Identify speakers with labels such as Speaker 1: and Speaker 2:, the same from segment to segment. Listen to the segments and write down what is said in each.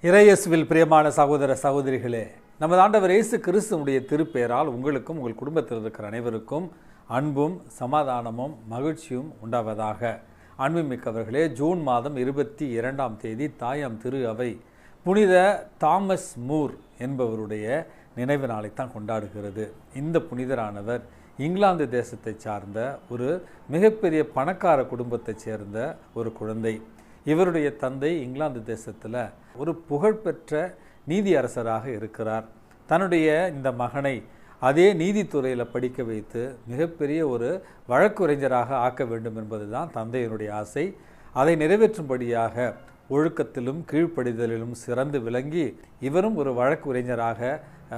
Speaker 1: இறையேசுவில் பிரியமான சகோதர சகோதரிகளே, நமது ஆண்டவர் இயேசு கிறிஸ்துவுடைய திருப்பெயரால் உங்களுக்கும் உங்கள் குடும்பத்தில் இருக்கிற அனைவருக்கும் அன்பும் சமாதானமும் மகிழ்ச்சியும் உண்டாவதாக. அன்புமிக்கவர்களே, ஜூன் மாதம் 22ஆம் தேதி தாயாம் திரு அவை புனித தாமஸ் மூர் என்பவருடைய நினைவு நாளைத்தான் கொண்டாடுகிறது. இந்த புனிதரானவர் இங்கிலாந்து தேசத்தை சார்ந்த ஒரு மிகப்பெரிய பணக்கார குடும்பத்தைச் சேர்ந்த ஒரு குழந்தை. இவருடைய தந்தை இங்கிலாந்து தேசத்தில் ஒரு புகழ்பெற்ற நீதியரசராக இருக்கிறார். தன்னுடைய இந்த மகனை அதே நீதித்துறையில் படிக்க வைத்து மிகப்பெரிய ஒரு வழக்குரைஞராக ஆக்க வேண்டும் என்பது தான் தந்தையினுடைய ஆசை. அதை நிறைவேற்றும்படியாக ஒழுக்கத்திலும் கீழ்ப்படிதலிலும் சிறந்து விளங்கி இவரும் ஒரு வழக்குரைஞராக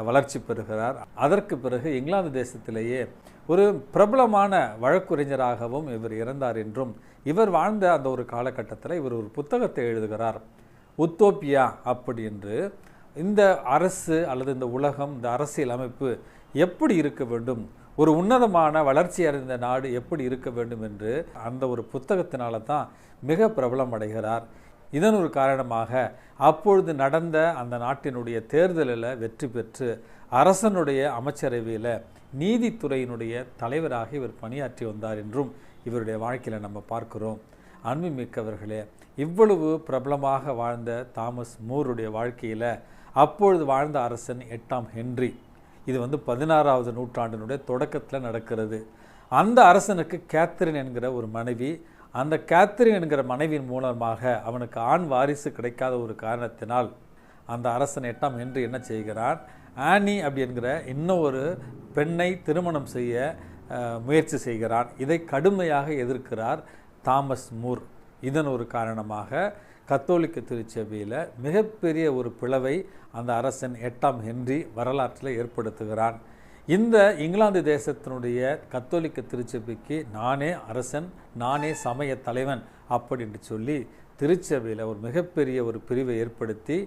Speaker 1: வளர்ச்சி பெறுகிறார். அதற்கு பிறகு இங்கிலாந்து தேசத்திலேயே ஒரு பிரபலமான வழக்குரைஞராகவும் இவர் இறந்தார் என்றும், இவர் வாழ்ந்த அந்த ஒரு காலகட்டத்தில் இவர் ஒரு புத்தகத்தை எழுதுகிறார், உத்தோப்பியா அப்படி என்று. இந்த அரசு அல்லது இந்த உலகம், இந்த அரசியல் அமைப்பு எப்படி இருக்க வேண்டும், ஒரு உன்னதமான வளர்ச்சி அடைந்த நாடு எப்படி இருக்க வேண்டும் என்று அந்த ஒரு புத்தகத்தினால தான் மிக பிரபலம் அடைகிறார். இதன் ஒரு காரணமாக அப்பொழுது நடந்த அந்த நாட்டினுடைய தேர்தலில் வெற்றி பெற்று அரசனுடைய அமைச்சரவையில் நீதித்துறையினுடைய தலைவராக இவர் பணியாற்றி வந்தார் என்றும் இவருடைய வாழ்க்கையில் நம்ம பார்க்கிறோம். அன்புமிக்கவர்களே, இவ்வளவு பிரபலமாக வாழ்ந்த தாமஸ் மூருடைய வாழ்க்கையில் அப்பொழுது வாழ்ந்த அரசன் 8ஆம் ஹென்றி, இது 16வது நூற்றாண்டினுடைய தொடக்கத்தில் நடக்கிறது. அந்த அரசனுக்கு கேத்தரின் என்கிற ஒரு மனைவி. அந்த கேத்தரின் என்கிற மனைவியின் மூலமாக அவனுக்கு ஆண் வாரிசு கிடைக்காத ஒரு காரணத்தினால் அந்த அரசன் 8ஆம் ஹென்றி என்ன செய்கிறான், ஆனி அப்படி என்கிற இன்னும் ஒரு பெண்ணை திருமணம் செய்ய முயற்சி செய்கிறான். இதை கடுமையாக எதிர்க்கிறார் தாமஸ் மூர். இதன் ஒரு காரணமாக கத்தோலிக்க திருச்சபையில் மிகப்பெரிய ஒரு பிளவை அந்த அரசன் 8ஆம் ஹென்றி வரலாற்றில் ஏற்படுத்துகிறான். இந்த இங்கிலாந்து தேசத்தினுடைய கத்தோலிக்க திருச்சபைக்கு நானே அரசன், நானே சமய தலைவன் அப்படி என்று சொல்லி திருச்சபையில் ஒரு மிகப்பெரிய ஒரு பிரிவை ஏற்படுத்தி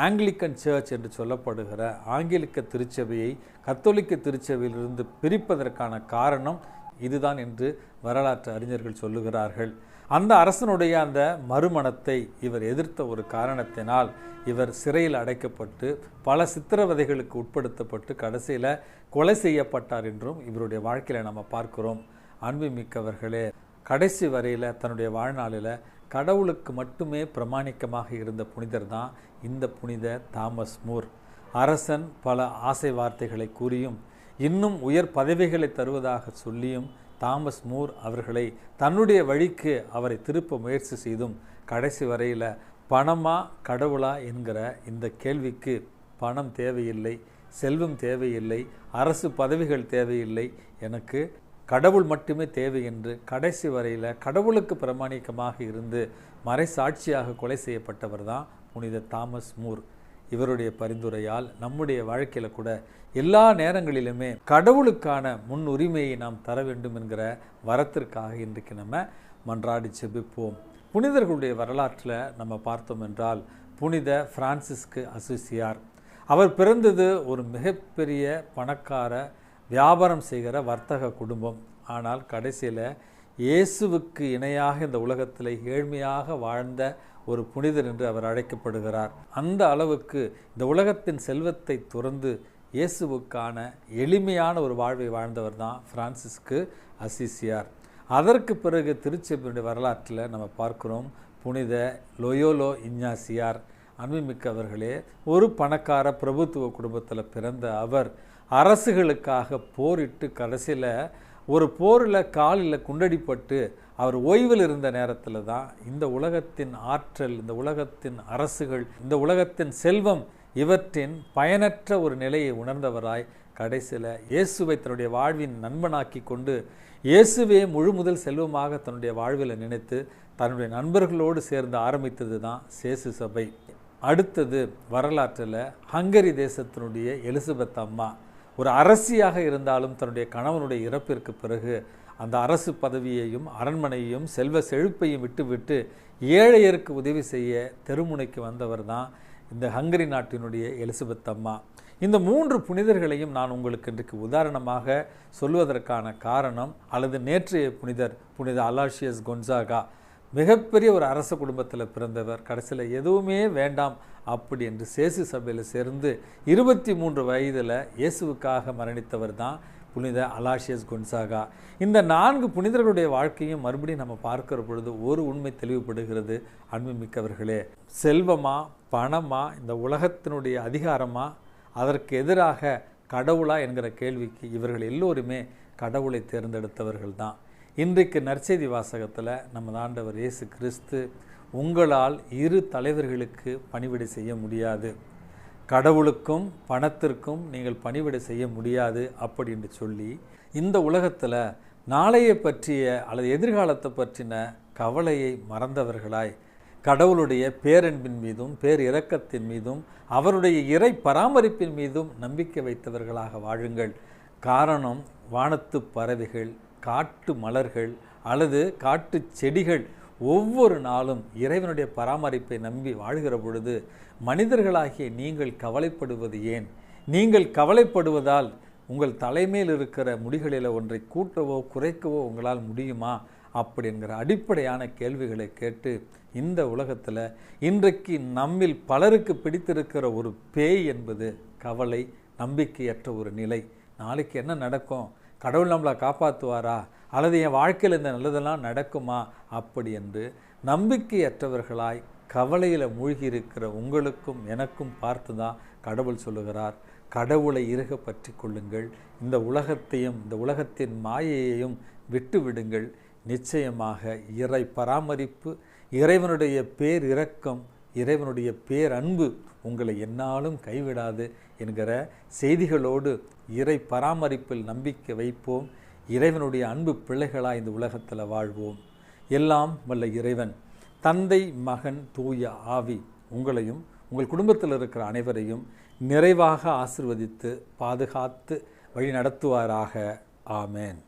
Speaker 1: ஆங்கிலிக்கன் சர்ச் என்று சொல்லப்படுகிற ஆங்கிலிக்க திருச்சபையை கத்தோலிக்க திருச்சபையிலிருந்து பிரிப்பதற்கான காரணம் இதுதான் என்று வரலாற்று அறிஞர்கள் சொல்லுகிறார்கள். அந்த அரசனுடைய அந்த மறுமணத்தை இவர் எதிர்த்த ஒரு காரணத்தினால் இவர் சிறையில் அடைக்கப்பட்டு பல சித்திரவதைகளுக்கு உட்படுத்தப்பட்டு கடைசியில் கொலை செய்யப்பட்டார் என்றும் இவருடைய வாழ்க்கையில் நம்ம பார்க்கிறோம். அன்புமிக்கவர்களே, கடைசி வரையில் தன்னுடைய வாழ்நாளில் கடவுளுக்கு மட்டுமே பிரமாணிக்கமாக இருந்த புனிதர் தான் இந்த புனித தாமஸ் மூர். அரசன் பல ஆசை வார்த்தைகளை கூறியும் இன்னும் உயர் பதவிகளை தருவதாக சொல்லியும் தாமஸ் மூர் அவர்களை தன்னுடைய வழிக்கு அவரை திருப்ப முயற்சி செய்தும் கடைசி வரையில் பணமா கடவுளா என்கிற இந்த கேள்விக்கு பணம் தேவையில்லை, செல்வம் தேவையில்லை, அரசு பதவிகள் தேவையில்லை, எனக்கு கடவுள் மட்டுமே தேவை என்று கடைசி வரையில் கடவுளுக்கு பிரமாணிக்கமாக இருந்து மறைசாட்சியாக கொலை செய்யப்பட்டவர் தான் புனித தாமஸ் மூர். இவருடைய பரிந்துரையால் நம்முடைய வாழ்க்கையில் கூட எல்லா நேரங்களிலுமே கடவுளுக்கான முன்னுரிமையை நாம் தர வேண்டும் என்கிற வரத்திற்காக இன்றைக்கு நம்ம மன்றாடி செபிப்போம். புனிதர்களுடைய வரலாற்றில் நம்ம பார்த்தோம் என்றால் புனித பிரான்சிஸ்கு அசிசியார், அவர் பிறந்தது ஒரு மிகப்பெரிய பணக்கார வியாபாரம் செய்கிற வர்த்தக குடும்பம். ஆனால் கடைசியில் இயேசுவுக்கு இணையாக இந்த உலகத்தில் ஏழ்மையாக வாழ்ந்த ஒரு புனிதர் என்று அவர் அழைக்கப்படுகிறார். அந்த அளவுக்கு இந்த உலகத்தின் செல்வத்தை துறந்து இயேசுவுக்கான எளிமையான ஒரு வாழ்வை வாழ்ந்தவர் தான் பிரான்சிஸ்கு அசிசியார். அதற்கு பிறகு திருச்சபையுடைய வரலாற்றில் நம்ம பார்க்கிறோம் புனித லொயோலா இஞ்ஞாசியார். அன்புமிக்கவர்களே, ஒரு பணக்கார பிரபுத்துவ குடும்பத்தில் பிறந்த அவர் அரசுகளுக்காக போரிட்டு கடைசியில் ஒரு போரில் காலில் குண்டடிப்பட்டு அவர் ஓய்வில் இருந்த நேரத்தில் தான் இந்த உலகத்தின் ஆற்றல், இந்த உலகத்தின் அரசுகள், இந்த உலகத்தின் செல்வம் இவற்றின் பயனற்ற ஒரு நிலையை உணர்ந்தவராய் கடைசியில் இயேசுவை தன்னுடைய வாழ்வின் நண்பனாக்கி கொண்டு இயேசுவே முழு முதல் செல்வமாக தன்னுடைய வாழ்வில் நினைத்து தன்னுடைய நண்பர்களோடு சேர்ந்து ஆரம்பித்தது தான் சேசு சபை. அடுத்தது வரலாற்றில் ஹங்கரி தேசத்தினுடைய எலிசபெத் அம்மா ஒரு அரசியாக இருந்தாலும் தன்னுடைய கணவனுடைய இறப்பிற்கு பிறகு அந்த அரசு பதவியையும் அரண்மனையையும் செல்வ செழிப்பையும் விட்டுவிட்டு ஏழையருக்கு உதவி செய்ய தெருமுனைக்கு வந்தவர் தான் இந்த ஹங்கரி நாட்டினுடைய எலிசபெத் அம்மா. இந்த 3 புனிதர்களையும் நான் உங்களுக்கு இன்றைக்கு உதாரணமாக சொல்வதற்கான காரணம், அல்லது நேற்றைய புனிதர் புனித அலாசியஸ் கொன்சாகா மிகப்பெரிய ஒரு அரச குடும்பத்தில் பிறந்தவர். கடைசியில் எதுவுமே வேண்டாம் அப்படி என்று சேசு சபையில் சேர்ந்து 23 வயதில் இயேசுவுக்காக மரணித்தவர் தான் புனித அலாசியஸ் கொன்சாகா. இந்த 4 புனிதர்களுடைய வாழ்க்கையும் மறுபடியும் நம்ம பார்க்கிற பொழுது ஒரு உண்மை தெளிவுபடுகிறது. அன்புமிக்கவர்களே, செல்வமா, பணமா, இந்த உலகத்தினுடைய அதிகாரமா, அதற்கு எதிராக கடவுளா என்கிற கேள்விக்கு இவர்கள் எல்லோருமே கடவுளை தேர்ந்தெடுத்தவர்கள் தான். இன்றைக்கு நற்செய்தி வாசகத்தில் நமது ஆண்டவர் இயேசு கிறிஸ்து, உங்களால் 2 தலைவர்களுக்கு பணிவிடை செய்ய முடியாது, கடவுளுக்கும் பணத்திற்கும் நீங்கள் பணிவிடை செய்ய முடியாது அப்படின்னு சொல்லி, இந்த உலகத்தில் நாளைய பற்றிய அல்லது எதிர்காலத்தை பற்றின கவலையை மறந்தவர்களாய் கடவுளுடைய பேரன்பின் மீதும் பேர் இரக்கத்தின் மீதும் அவருடைய இறை பராமரிப்பின் மீதும் நம்பிக்கை வைத்தவர்களாக வாழுங்கள். காரணம், வானத்து பறவைகள், காட்டு மலர்கள் அல்லது காட்டு செடிகள் ஒவ்வொரு நாளும் இறைவனுடைய பராமரிப்பை நம்பி வாழ்கிற பொழுது மனிதர்களாகிய நீங்கள் கவலைப்படுவது ஏன்? நீங்கள் கவலைப்படுவதால் உங்கள் தலைமையில் இருக்கிற முடிகளில் ஒன்றை கூட்டவோ குறைக்கவோ உங்களால் முடியுமா? அப்படிங்கிற அடிப்படையான கேள்விகளை கேட்டு இந்த உலகத்தில் இன்றைக்கு நம்மில் பலருக்கு பிடித்திருக்கிற ஒரு பேய் என்பது கவலை, நம்பிக்கையற்ற ஒரு நிலை. நாளைக்கு என்ன நடக்கும்? கடவுள் நம்மளை காப்பாற்றுவாரா? அல்லது என் வாழ்க்கையில் இந்த நல்லதெல்லாம் நடக்குமா? அப்படி என்று நம்பிக்கையற்றவர்களாய் கவலையில் மூழ்கி இருக்கிற உங்களுக்கும் எனக்கும் பார்த்து தான் கடவுள் சொல்லுகிறார், கடவுளை இறுக பற்றி கொள்ளுங்கள், இந்த உலகத்தையும் இந்த உலகத்தின் மாயையையும் விட்டு விடுங்கள். நிச்சயமாக இறை பராமரிப்பு, இறைவனுடைய பேர் இரக்கம், இறைவனுடைய பேரன்பு உங்களை என்னாலும் கைவிடாது என்கிற செய்திகளோடு இறை பராமரிப்பில் நம்பிக்கை வைப்போம். இறைவனுடைய அன்பு பிள்ளைகளாக இந்த உலகத்தில் வாழ்வோம். எல்லாம் வல்ல இறைவன், தந்தை, மகன், தூய ஆவி உங்களையும் உங்கள் குடும்பத்தில் இருக்கிற அனைவரையும் நிறைவாக ஆசீர்வதித்து பாதுகாத்து வழி நடத்துவாராக. ஆமேன்.